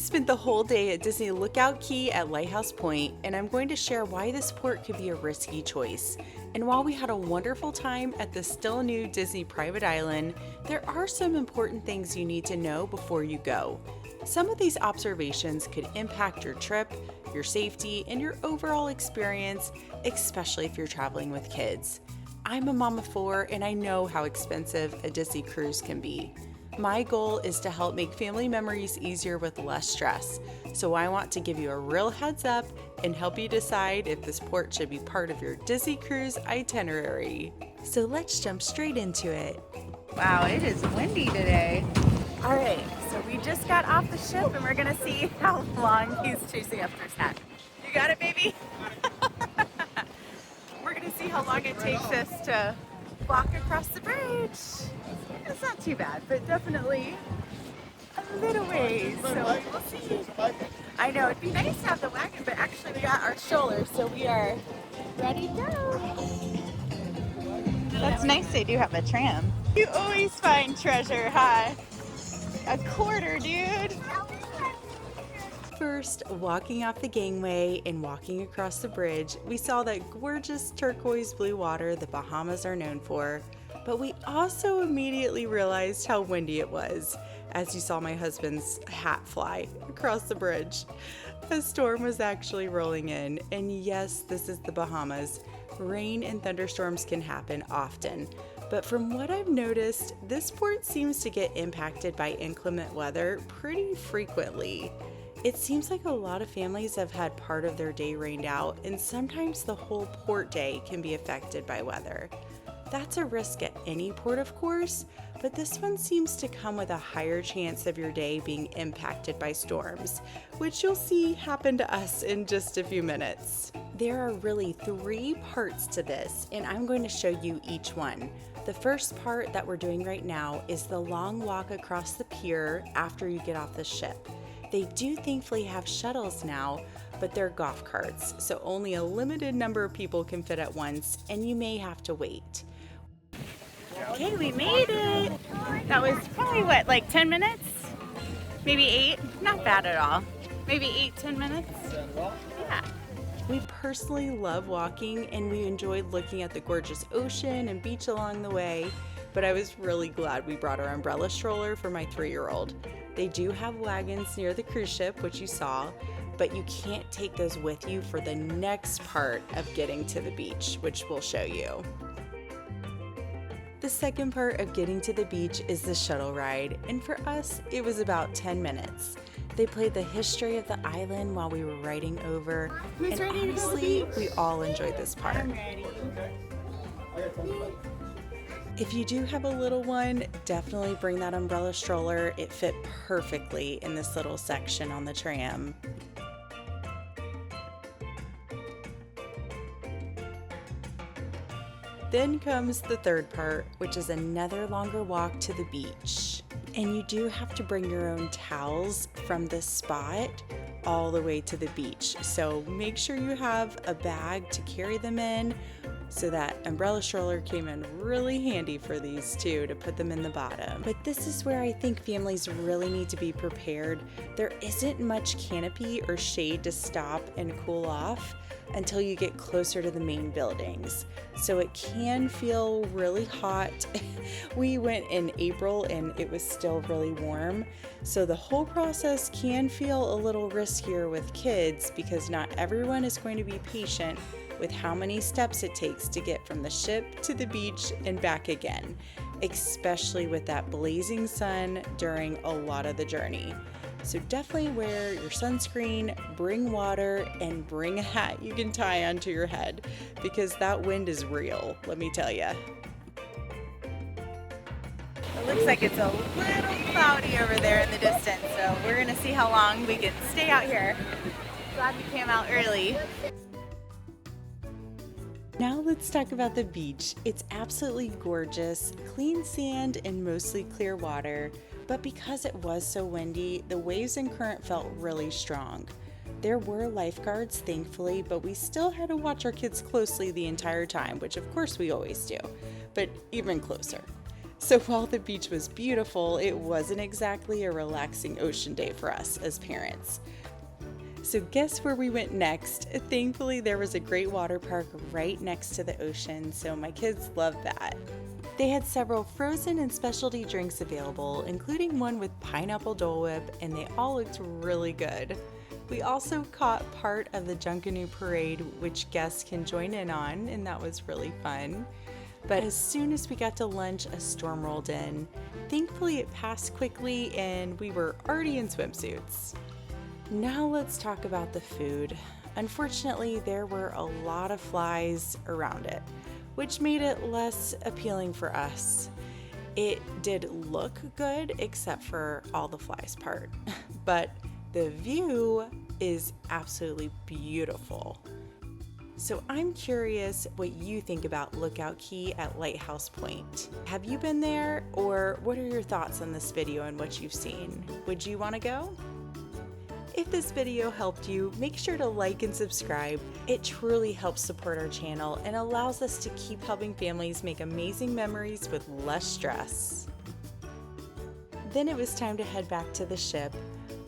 spent the whole day at Disney Lookout Cay at Lighthouse Point, and I'm going to share why this port could be a risky choice. And while we had a wonderful time at the still new Disney private island, there are some important things you need to know before you go. Some of these observations could impact your trip, your safety, and your overall experience, especially if you're traveling with kids. I'm a mom of 4, and I know how expensive a Disney cruise can be. My goal is to help make family memories easier with less stress, so I want to give you a real heads up and help you decide if this port should be part of your Disney cruise itinerary. So let's jump straight into it. Wow, it is windy today. All right, so we just got off the ship and we're gonna see how long he's chasing after his hat. You got it, baby? We're gonna see how long it takes us to walk across the bridge. It's not too bad, but definitely a little ways, so we'll see. I know, it'd be nice to have the wagon, but actually we got our stroller, so we are ready to go. That's nice they do have a tram. You always find treasure, huh? A quarter, dude. First, walking off the gangway and walking across the bridge, we saw that gorgeous turquoise blue water the Bahamas are known for, but we also immediately realized how windy it was, as you saw my husband's hat fly across the bridge. A storm was actually rolling in, and yes, this is the Bahamas. Rain and thunderstorms can happen often, but from what I've noticed, this port seems to get impacted by inclement weather pretty frequently. It seems like a lot of families have had part of their day rained out, and sometimes the whole port day can be affected by weather. That's a risk at any port, of course, but this one seems to come with a higher chance of your day being impacted by storms, which you'll see happen to us in just a few minutes. There are really 3 parts to this, and I'm going to show you each one. The first part that we're doing right now is the long walk across the pier after you get off the ship. They do thankfully have shuttles now, but they're golf carts, so only a limited number of people can fit at once, and you may have to wait. Okay, we made it. That was probably what, like 10 minutes? Maybe 8? Not bad at all. Maybe 8-10 minutes? Yeah. We personally love walking, and we enjoyed looking at the gorgeous ocean and beach along the way, but I was really glad we brought our umbrella stroller for my 3-year-old. They do have wagons near the cruise ship, which you saw, but you can't take those with you for the next part of getting to the beach, which we'll show you. The second part of getting to the beach is the shuttle ride, and for us, it was about 10 minutes. They played the history of the island while we were riding over, and honestly, we all enjoyed this part. I'm ready. If you do have a little one, definitely bring that umbrella stroller. It fit perfectly in this little section on the tram. Then comes the third part, which is another longer walk to the beach. And you do have to bring your own towels from this spot all the way to the beach. So make sure you have a bag to carry them in. So that umbrella stroller came in really handy for these two to put them in the bottom. But this is where I think families really need to be prepared. There isn't much canopy or shade to stop and cool off until you get closer to the main buildings. So it can feel really hot. We went in April and it was still really warm. So the whole process can feel a little riskier with kids because not everyone is going to be patient with how many steps it takes to get from the ship to the beach and back again, especially with that blazing sun during a lot of the journey. So definitely wear your sunscreen, bring water, and bring a hat you can tie onto your head because that wind is real, let me tell you. It looks like it's a little cloudy over there in the distance, so we're gonna see how long we can stay out here. Glad we came out early. Now let's talk about the beach. It's absolutely gorgeous, clean sand and mostly clear water, but because it was so windy, the waves and current felt really strong. There were lifeguards, thankfully, but we still had to watch our kids closely the entire time, which of course we always do, but even closer. So while the beach was beautiful, it wasn't exactly a relaxing ocean day for us as parents. So guess where we went next? Thankfully, there was a great water park right next to the ocean, so my kids loved that. They had several frozen and specialty drinks available, including one with pineapple Dole Whip, and they all looked really good. We also caught part of the Junkanoo Parade, which guests can join in on, and that was really fun. But as soon as we got to lunch, a storm rolled in. Thankfully, it passed quickly, and we were already in swimsuits. Now let's talk about the food. Unfortunately, there were a lot of flies around it, which made it less appealing for us. It did look good, except for all the flies part, but the view is absolutely beautiful. So I'm curious what you think about Lookout Cay at Lighthouse Point. Have you been there, or what are your thoughts on this video and what you've seen? Would you want to go? If this video helped you, make sure to like and subscribe. It truly helps support our channel and allows us to keep helping families make amazing memories with less stress. Then it was time to head back to the ship.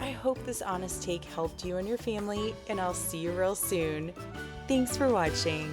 I hope this honest take helped you and your family, and I'll see you real soon. Thanks for watching.